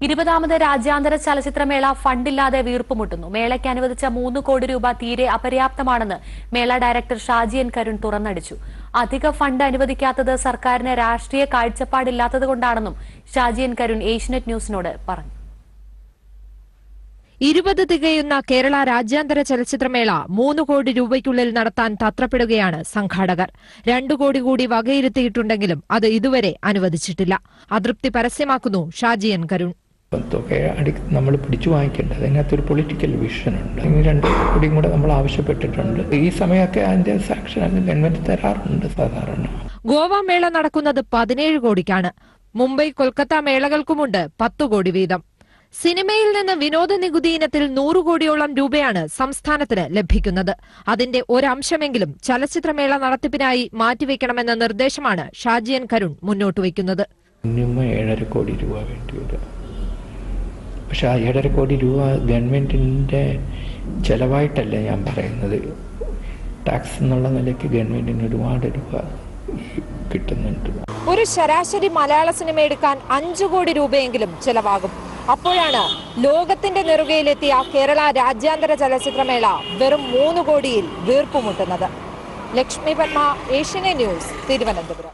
20ാമത് രാജ്യാന്തര ചലച്ചിത്രമേള ഫണ്ടില്ലാതെ വീർപ്പുമുട്ടുന്നു. മേളയ്ക്ക് അനുവദിച്ച 3 കോടി രൂപ തീരെ അപര്യാപ്തമാണെന്ന് മേള ഡയറക്ടർ ഷാജി എൻ കരുൺ തുറന്നടിച്ചു. അധിക ഫണ്ട് അനുവദിക്കാത്തത് സർക്കാരിന് രാഷ്ട്രീയ കാഴ്ചപ്പാടില്ലാത്തതുകൊണ്ടാണെന്നും ഷാജി എൻ കരുൺ ഏഷ്യനെറ്റ് ന്യൂസിനോട് പറഞ്ഞു. 20 തികയുന്ന കേരള രാജ്യാന്തര ചലച്ചിത്രമേള 3 കോടി രൂപയ്ക്കുള്ളിൽ നടത്താൻ തത്രപ്പെടുകയാണ് സംഘാടകർ. 2 കോടി കൂടി വകയിരുത്തിയിട്ടുണ്ടെങ്കിലും അത് ഇതുവരെ അനുവദിച്ചിട്ടില്ല. അതൃപ്തി പരസ്യമാക്കുന്നു ഷാജി എൻ കരുൺ. നമ്മൾ പിടിച്ചു വാങ്ങിക്കേണ്ടത് അതിനകത്തൊരു പൊളിറ്റിക്കൽ വിഷൻ ഉണ്ട്. 2 കോടിയും കൂടെ നമ്മൾ ആവശ്യപ്പെട്ടിട്ടുണ്ട്. ഈ സമയമൊക്കെ അതിന്റെ സാക്ഷൻ ഗവൺമെന്റ് തരാറുണ്ട് സാധാരണ. ഗോവ മേള നടക്കുന്നത് 17 കോടിക്കാണ്. മുംബൈ കൊൽക്കത്ത മേളകൾക്കുമുണ്ട് 10 കോടി വീതം. സിനിമയിൽ നിന്ന് വിനോദ നികുതി ഇനത്തിൽ 100 കോടിയോളം രൂപയാണ് സംസ്ഥാനത്തിന് ലഭിക്കുന്നത്. അതിന്റെ ഒരംശമെങ്കിലും ചലച്ചിത്രമേള നടത്തിപ്പിനായി മാറ്റിവെക്കണമെന്ന നിർദ്ദേശമാണ് ഷാജി എൻ കരുൺ മുന്നോട്ട് വയ്ക്കുന്നത്. 7.5 കോടി രൂപ വേണ്ടി വരും. പക്ഷെ ആ 7.5 കോടി രൂപ ഗവൺമെന്റിന്റെ ചെലവായിട്ടല്ല ഞാൻ പറയുന്നത്. ടാക്സ് എന്നുള്ള നിലയ്ക്ക് ഗവൺമെന്റിന് ഒരുപാട് രൂപ കിട്ടുന്നുണ്ട്. ഒരു ശരാശരി മലയാള സിനിമ എടുക്കാൻ 5 കോടി രൂപയെങ്കിലും ചെലവാകും. അപ്പോഴാണ് ലോകത്തിന്റെ നെറുകയിലെത്തിയ കേരള രാജ്യാന്തര ചലച്ചിത്രമേള വെറും 3 കോടിയിൽ വീർപ്പുമുട്ടുന്നത്. ലക്ഷ്മി പത്മ, ഏഷ്യനെറ്റ് ന്യൂസ്, തിരുവനന്തപുരം.